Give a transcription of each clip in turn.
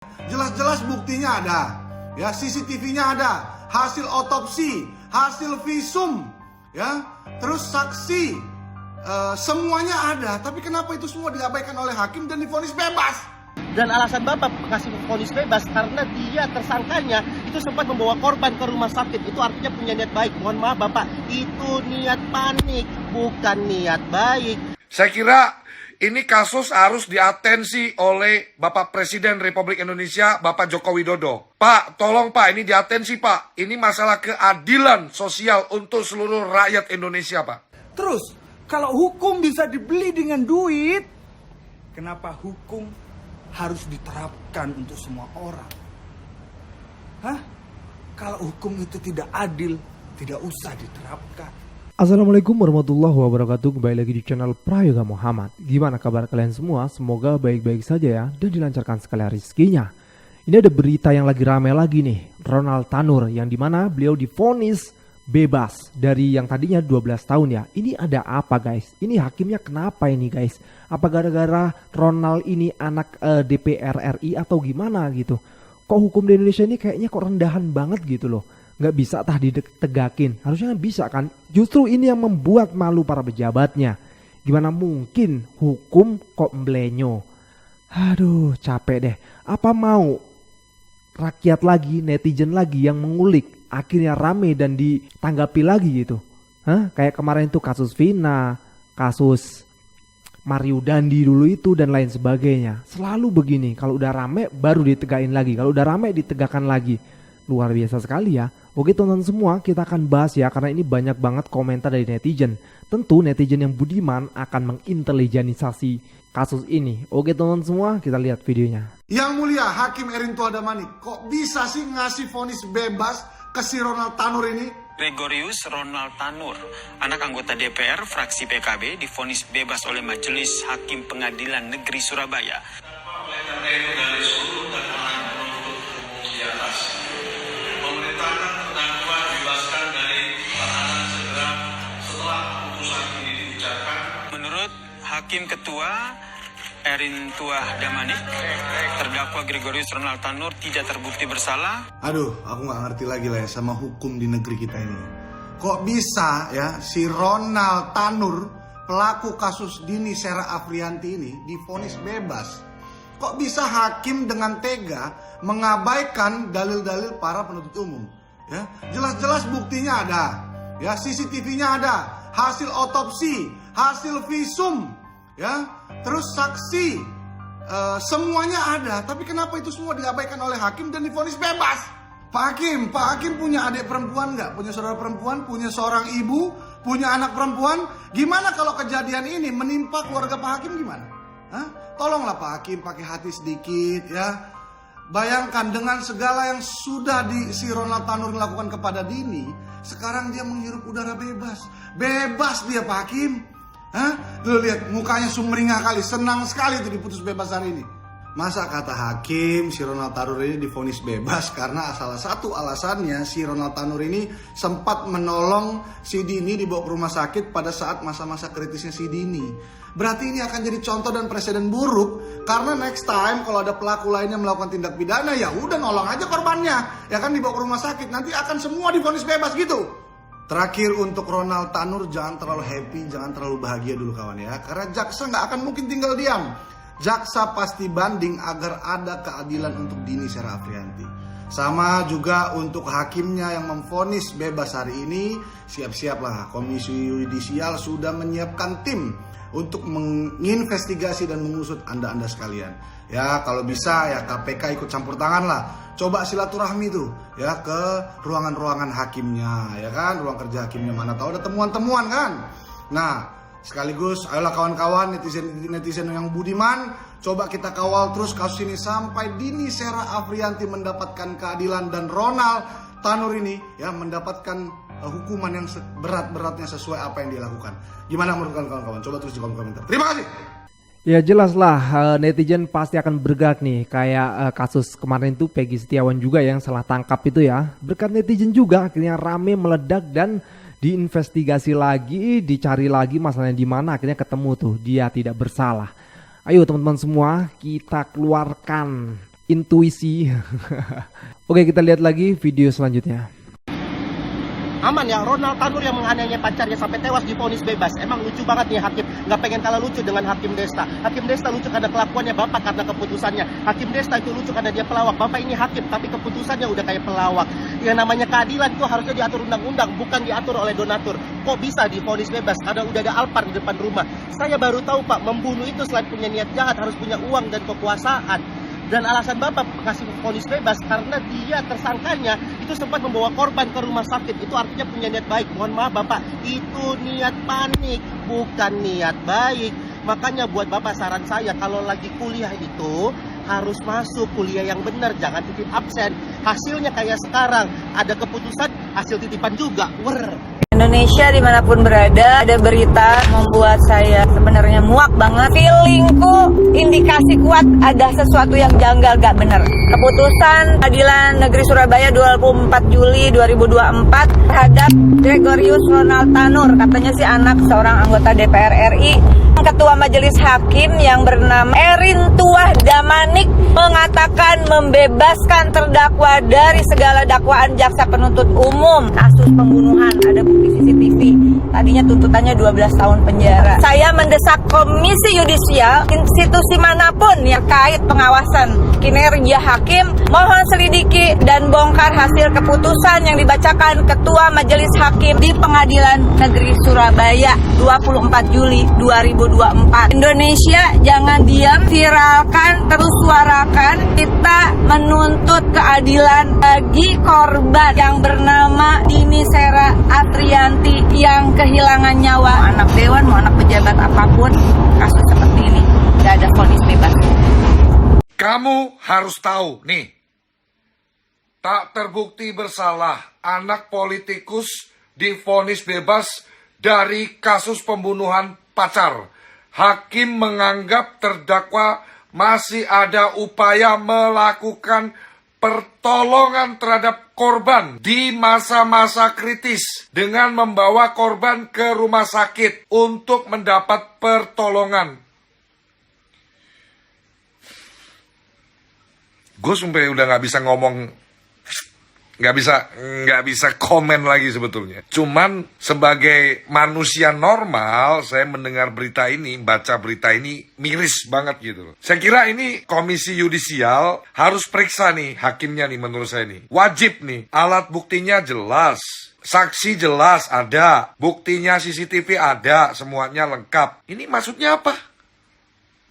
Jelas-jelas buktinya ada, ya CCTV-nya ada, hasil otopsi, hasil visum, ya, terus saksi, semuanya ada. Tapi kenapa itu semua diabaikan oleh hakim dan divonis bebas? Dan alasan Bapak kasih vonis bebas karena dia tersangkanya itu sempat membawa korban ke rumah sakit. Itu artinya punya niat baik. Mohon maaf Bapak, itu niat panik, bukan niat baik. Saya kira ini kasus harus diatensi oleh Bapak Presiden Republik Indonesia, Bapak Joko Widodo. Pak, tolong Pak, ini diatensi Pak. Ini masalah keadilan sosial untuk seluruh rakyat Indonesia Pak. Terus, kalau hukum bisa dibeli dengan duit, kenapa hukum harus diterapkan untuk semua orang? Hah? Kalau hukum itu tidak adil, tidak usah diterapkan. Assalamualaikum warahmatullahi wabarakatuh. Kembali lagi di channel Prayoga Muhammad. Gimana kabar kalian semua? Semoga baik-baik saja ya, dan dilancarkan sekali rezekinya. Ini ada berita yang lagi ramai lagi nih, Ronald Tanur, yang dimana beliau divonis bebas dari yang tadinya 12 tahun ya. Ini ada apa guys? Ini hakimnya kenapa ini guys? Apa gara-gara Ronald ini anak DPR RI atau gimana gitu? Kok hukum di Indonesia ini kayaknya kok rendahan banget gitu loh. Nggak bisa tah ditegakin, harusnya bisa kan. Justru ini yang membuat malu para pejabatnya. Gimana mungkin hukum kok mblenyo. Aduh capek deh. Apa mau rakyat lagi, netizen lagi yang mengulik, akhirnya rame dan ditanggapi lagi gitu. Hah? Kayak kemarin itu kasus Vina, kasus Mario Dandi dulu itu dan lain sebagainya. Selalu begini, kalau udah rame baru ditegain lagi, kalau udah rame ditegakkan lagi. Luar biasa sekali ya. Oke teman-teman semua, kita akan bahas ya, karena ini banyak banget komentar dari netizen. Tentu netizen yang budiman akan mengintelijenisasi kasus ini. Oke teman-teman semua, kita lihat videonya. Yang mulia Hakim Erintua Damanik, kok bisa sih ngasih vonis bebas ke si Ronald Tanur ini? Gregorius Ronald Tanur, anak anggota DPR fraksi PKB, divonis bebas oleh Majelis Hakim Pengadilan Negeri Surabaya. Menurut Hakim Ketua Erintua Damanik, terdakwa Gregorius Ronald Tanur tidak terbukti bersalah. Aduh, aku nggak ngerti lagi lah ya sama hukum di negeri kita ini. Kok bisa ya si Ronald Tanur, pelaku kasus Dini Sera Afrianti ini divonis bebas? Kok bisa hakim dengan tega mengabaikan dalil-dalil para penuntut umum? Ya, jelas-jelas buktinya ada, ya CCTV-nya ada, hasil otopsi, hasil visum, ya, terus saksi, semuanya ada. Tapi kenapa itu semua diabaikan oleh hakim dan divonis bebas? Pak Hakim punya adik perempuan nggak? Punya saudara perempuan? Punya seorang ibu? Punya anak perempuan? Gimana kalau kejadian ini menimpa keluarga Pak Hakim gimana? Hah? Tolonglah Pak Hakim pakai hati sedikit ya. Bayangkan dengan segala yang sudah si Ronald Tanur lakukan kepada Dini, sekarang dia menghirup udara bebas. Bebas dia Pak Hakim. Hah? Lu lihat mukanya sumringah kali, senang sekali tuh diputus bebas hari ini. Masa kata hakim si Ronald Tanur ini divonis bebas karena salah satu alasannya si Ronald Tanur ini sempat menolong si Dini dibawa ke rumah sakit pada saat masa-masa kritisnya si Dini. Berarti ini akan jadi contoh dan presiden buruk karena next time kalau ada pelaku lainnya melakukan tindak pidana ya udah nolong aja korbannya, ya kan, dibawa ke rumah sakit, nanti akan semua divonis bebas gitu. Terakhir untuk Ronald Tanur, jangan terlalu happy, jangan terlalu bahagia dulu kawan ya. Karena jaksa nggak akan mungkin tinggal diam. Jaksa pasti banding agar ada keadilan untuk Dini Sera Afrianti. Sama juga untuk hakimnya yang memvonis bebas hari ini, siap-siaplah Komisi Yudisial sudah menyiapkan tim untuk menginvestigasi dan mengusut anda-anda sekalian. Ya kalau bisa ya KPK ikut campur tangan lah. Coba silaturahmi tuh ya ke ruangan-ruangan hakimnya, ya kan, ruang kerja hakimnya, mana tahu ada temuan-temuan kan. Nah sekaligus ayolah kawan-kawan netizen yang budiman, coba kita kawal terus kasus ini sampai Dini Sera Afrianti mendapatkan keadilan dan Ronald Tanur ini ya mendapatkan hukuman yang berat-beratnya sesuai apa yang dia lakukan. Gimana menurut kawan-kawan? Coba tulis di kolom komentar. Terima kasih. Ya jelas lah, netizen pasti akan bergerak nih. Kayak kasus kemarin tuh Peggy Setiawan juga yang salah tangkap itu ya. Berkat netizen juga akhirnya rame meledak dan diinvestigasi lagi, dicari lagi masalahnya di mana, akhirnya ketemu tuh dia tidak bersalah. Ayo teman-teman semua, kita keluarkan intuisi. Oke, kita lihat lagi video selanjutnya. Aman ya, Ronald Tanur yang menganiaya pacarnya sampai tewas divonis bebas. Emang lucu banget nih hakim, nggak pengen kalah lucu dengan Hakim Desta. Hakim Desta lucu karena kelakuannya, Bapak karena keputusannya. Hakim Desta itu lucu karena dia pelawak. Bapak ini hakim, tapi keputusannya udah kayak pelawak. Yang namanya keadilan itu harusnya diatur undang-undang, bukan diatur oleh donatur. Kok bisa divonis bebas? Karena udah ada Alphard di depan rumah. Saya baru tahu Pak, membunuh itu selain punya niat jahat harus punya uang dan kekuasaan. Dan alasan Bapak kasih vonis bebas karena dia tersangkanya itu sempat membawa korban ke rumah sakit. Itu artinya punya niat baik. Mohon maaf Bapak, itu niat panik, bukan niat baik. Makanya buat Bapak saran saya, kalau lagi kuliah itu harus masuk kuliah yang benar, jangan titip absen. Hasilnya kayak sekarang, ada keputusan, hasil titipan juga. Indonesia dimanapun berada, ada berita membuat saya sebenarnya muak banget. Feelingku indikasi kuat ada sesuatu yang janggal gak bener. Keputusan Pengadilan Negeri Surabaya 24 Juli 2024 terhadap Gregorius Ronald Tanur, katanya si anak seorang anggota DPR RI. Ketua Majelis Hakim yang bernama Erin Tuah Damanik mengatakan membebaskan terdakwa dari segala dakwaan jaksa penuntut umum kasus pembunuhan. Ada bukti CCTV. Tadinya tuntutannya 12 tahun penjara. Saya mendesak Komisi Yudisial, institusi manapun yang terkait pengawasan kinerja hakim, mohon selidiki dan bongkar hasil keputusan yang dibacakan Ketua Majelis Hakim di Pengadilan Negeri Surabaya 24 Juli 2024. Indonesia jangan diam, viralkan, terus suarakan. Kita menuntut keadilan bagi korban yang bernama Dini Sera Atrianti yang kehilangan nyawa. Mau anak dewan, mau anak pejabat apapun, kasus seperti ini tidak ada vonis bebas. Kamu harus tahu, nih, tak terbukti bersalah, anak politikus divonis bebas dari kasus pembunuhan pacar. Hakim menganggap terdakwa masih ada upaya melakukan pertolongan terhadap korban di masa-masa kritis dengan membawa korban ke rumah sakit untuk mendapat pertolongan. Gue sampai udah nggak bisa ngomong, nggak bisa komen lagi sebetulnya. Cuman sebagai manusia normal, saya mendengar berita ini, baca berita ini miris banget gitu loh. Saya kira ini Komisi Yudisial harus periksa nih hakimnya nih, menurut saya nih. Wajib nih, alat buktinya jelas, saksi jelas ada, buktinya CCTV ada, semuanya lengkap. Ini maksudnya apa?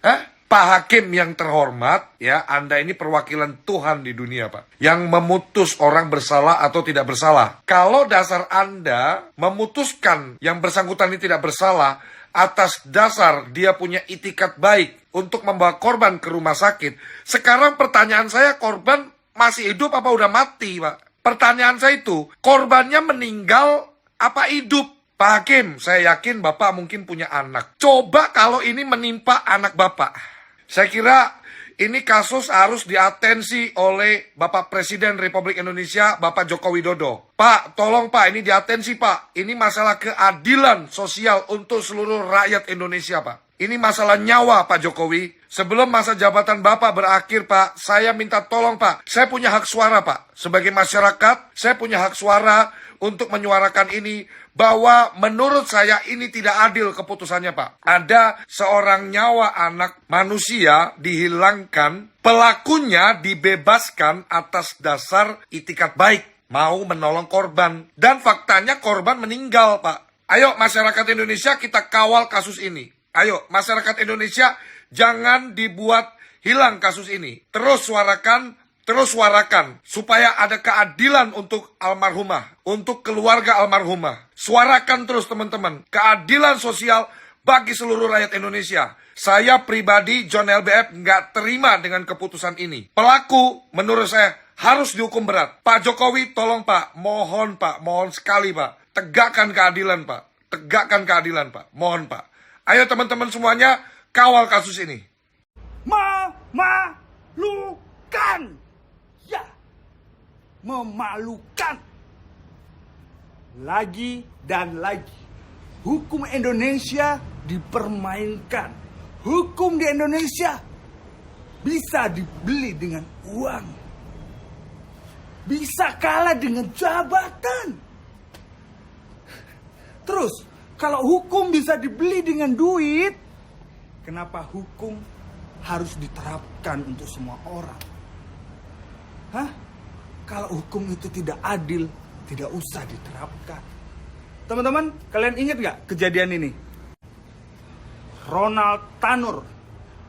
Hah? Pak Hakim yang terhormat, ya, Anda ini perwakilan Tuhan di dunia, Pak, yang memutus orang bersalah atau tidak bersalah. Kalau dasar Anda memutuskan yang bersangkutan ini tidak bersalah atas dasar dia punya itikat baik untuk membawa korban ke rumah sakit, sekarang pertanyaan saya, korban masih hidup apa udah mati, Pak? Pertanyaan saya itu, korbannya meninggal apa hidup? Pak Hakim, saya yakin Bapak mungkin punya anak. Coba kalau ini menimpa anak Bapak. Saya kira ini kasus harus diatensi oleh Bapak Presiden Republik Indonesia, Bapak Joko Widodo. Pak, tolong Pak, ini diatensi Pak. Ini masalah keadilan sosial untuk seluruh rakyat Indonesia, Pak. Ini masalah nyawa, Pak Jokowi. Sebelum masa jabatan Bapak berakhir, Pak, saya minta tolong, Pak. Saya punya hak suara, Pak. Sebagai masyarakat, saya punya hak suara untuk menyuarakan ini, bahwa menurut saya ini tidak adil keputusannya, Pak. Ada seorang nyawa anak manusia dihilangkan, pelakunya dibebaskan atas dasar itikat baik, mau menolong korban. Dan faktanya korban meninggal, Pak. Ayo masyarakat Indonesia, kita kawal kasus ini. Ayo masyarakat Indonesia, jangan dibuat hilang kasus ini. Terus suarakan supaya ada keadilan untuk almarhumah, untuk keluarga almarhumah. Suarakan terus teman-teman, keadilan sosial bagi seluruh rakyat Indonesia. Saya pribadi, John LBF, nggak terima dengan keputusan ini. Pelaku menurut saya harus dihukum berat. Pak Jokowi, tolong Pak, mohon sekali Pak, tegakkan keadilan Pak, tegakkan keadilan Pak, mohon Pak. Ayo teman-teman semuanya, kawal kasus ini. Memalukan. Ya, memalukan. Lagi dan lagi, hukum Indonesia dipermainkan. Hukum di Indonesia bisa dibeli dengan uang. Bisa kalah dengan jabatan. Terus, kalau hukum bisa dibeli dengan duit, kenapa hukum harus diterapkan untuk semua orang? Hah? Kalau hukum itu tidak adil, tidak usah diterapkan. Teman-teman, kalian ingat gak kejadian ini? Ronald Tanur,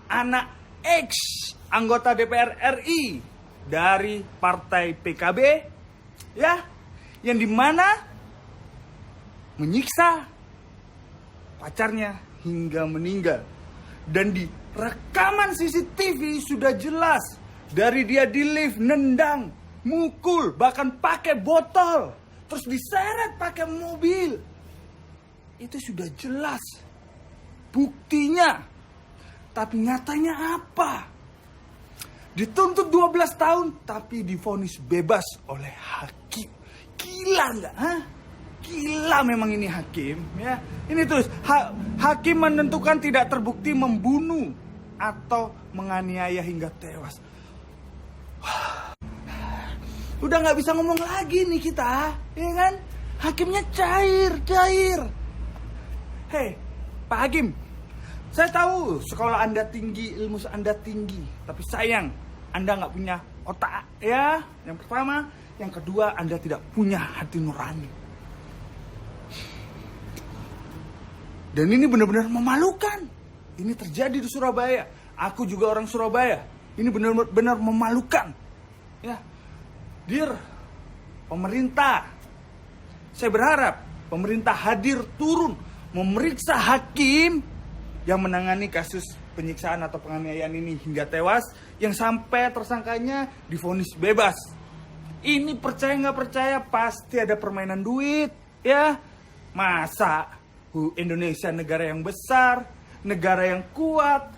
anak ex anggota DPR RI dari partai PKB, ya, yang dimana menyiksa pacarnya hingga meninggal. Dan di rekaman CCTV sudah jelas, dari dia di lift nendang, mukul, bahkan pakai botol, terus diseret pakai mobil. Itu sudah jelas buktinya. Tapi nyatanya apa? Dituntut 12 tahun tapi divonis bebas oleh hakim. Gila nggak? Hah? Gila memang ini hakim, ya. Ini terus hakim menentukan tidak terbukti membunuh atau menganiaya hingga tewas. Udah nggak bisa ngomong lagi nih kita, ya kan? Hakimnya cair. Hei, Pak Hakim, saya tahu sekolah Anda tinggi, ilmu Anda tinggi, tapi sayang Anda nggak punya otak, ya. Yang pertama, yang kedua, Anda tidak punya hati nurani. Dan ini benar-benar memalukan. Ini terjadi di Surabaya. Aku juga orang Surabaya. Ini benar-benar memalukan. Ya, Dear pemerintah, saya berharap pemerintah hadir turun memeriksa hakim yang menangani kasus penyiksaan atau penganiayaan ini hingga tewas, yang sampai tersangkanya divonis bebas. Ini percaya nggak percaya pasti ada permainan duit, ya. Masa Indonesia negara yang besar, negara yang kuat,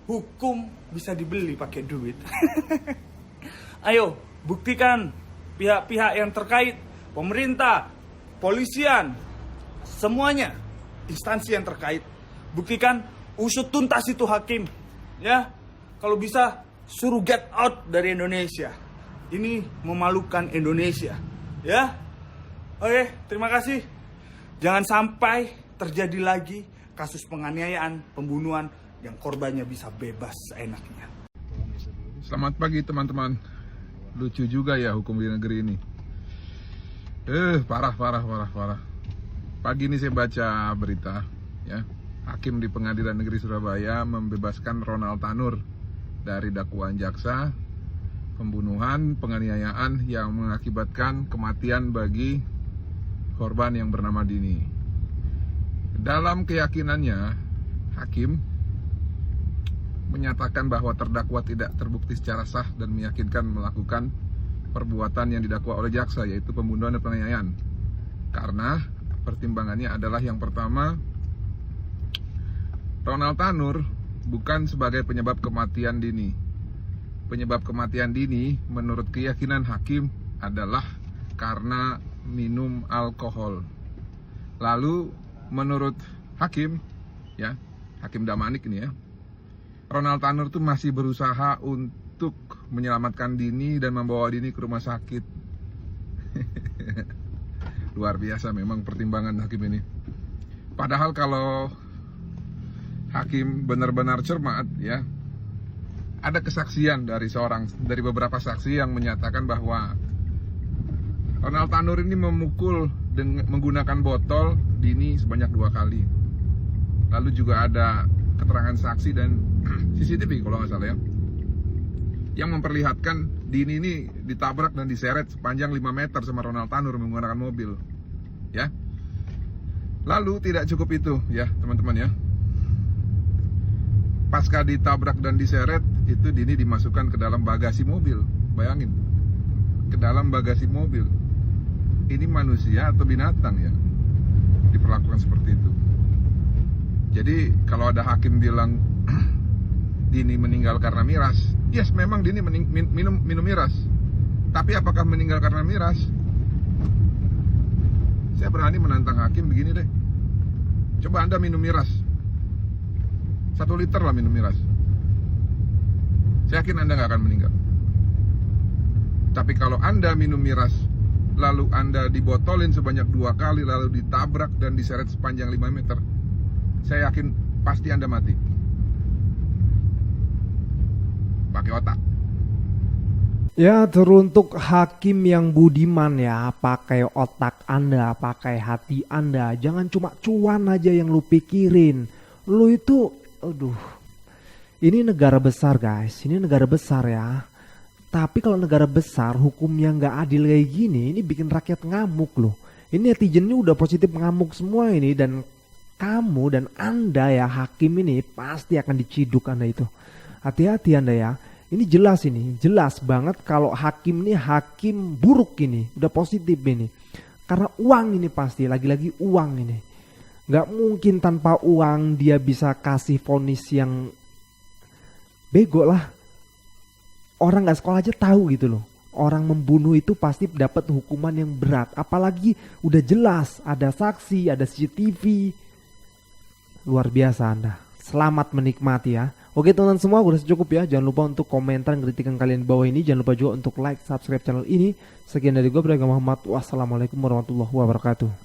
hukum bisa dibeli pakai duit. Ayo, buktikan pihak-pihak yang terkait, pemerintah, polisian, semuanya, instansi yang terkait. Buktikan, usut tuntas itu hakim. Ya, kalau bisa suruh get out dari Indonesia. Ini memalukan Indonesia. Ya, oke, terima kasih. Jangan sampai terjadi lagi kasus penganiayaan, pembunuhan yang korbannya bisa bebas seenaknya. Selamat pagi teman-teman. Lucu juga ya hukum di negeri ini. Parah. Pagi ini saya baca berita, ya. Hakim di Pengadilan Negeri Surabaya membebaskan Ronald Tanur dari dakwaan jaksa pembunuhan, penganiayaan yang mengakibatkan kematian bagi korban yang bernama Dini. Dalam keyakinannya, hakim menyatakan bahwa terdakwa tidak terbukti secara sah dan meyakinkan melakukan perbuatan yang didakwa oleh jaksa, yaitu pembunuhan dan penganiayaan. Karena pertimbangannya adalah yang pertama, Ronald Tanur bukan sebagai penyebab kematian Dini. Penyebab kematian Dini menurut keyakinan hakim adalah karena minum alkohol. Lalu menurut hakim, ya, Hakim Damanik ini ya, Ronald Tanur tuh masih berusaha untuk menyelamatkan Dini dan membawa Dini ke rumah sakit. Luar biasa memang pertimbangan hakim ini. Padahal kalau hakim benar-benar cermat, ya, ada kesaksian dari beberapa saksi yang menyatakan bahwa Ronald Tanur ini memukul menggunakan botol Dini sebanyak 2 kali. Lalu juga ada keterangan saksi dan CCTV kalau nggak salah ya, yang memperlihatkan Dini ini ditabrak dan diseret sepanjang 5 meter sama Ronald Tanur menggunakan mobil, ya. Lalu tidak cukup itu ya teman-teman ya, pasca ditabrak dan diseret itu Dini dimasukkan ke dalam bagasi mobil. Bayangin, ke dalam bagasi mobil. Ini manusia atau binatang ya diperlakukan seperti itu. Jadi kalau ada hakim bilang Dini meninggal karena miras, yes, memang Dini minum miras. Tapi apakah meninggal karena miras? Saya berani menantang hakim begini deh. Coba Anda minum miras, 1 liter lah minum miras. saya yakin Anda nggak akan meninggal. Tapi kalau Anda minum miras, lalu Anda dibotolin sebanyak 2 kali, lalu ditabrak dan diseret sepanjang 5 meter, saya yakin pasti Anda mati. Pakai otak. Ya, teruntuk hakim yang budiman ya, pakai otak Anda, pakai hati Anda. Jangan cuma cuan aja yang lu pikirin. Lu itu, aduh, ini negara besar guys, ini negara besar ya. Tapi kalau negara besar hukumnya nggak adil kayak gini, ini bikin rakyat ngamuk loh. Ini netizennya udah positif ngamuk semua ini, dan kamu dan Anda ya hakim ini pasti akan diciduk Anda itu. Hati-hati Anda ya. Ini jelas banget kalau hakim ini hakim buruk ini, udah positif ini. Karena uang ini pasti, lagi-lagi uang ini. Gak mungkin tanpa uang dia bisa kasih vonis yang bego lah. Orang gak sekolah aja tahu gitu loh. Orang membunuh itu pasti dapat hukuman yang berat. Apalagi udah jelas, ada saksi, ada CCTV. Luar biasa Anda. Selamat menikmati ya. Oke teman-teman semua, udah cukup ya. Jangan lupa untuk komentar kritikan kalian di bawah ini. Jangan lupa juga untuk like, subscribe channel ini. Sekian dari gue, Prayoga Muhammad. Wassalamualaikum warahmatullahi wabarakatuh.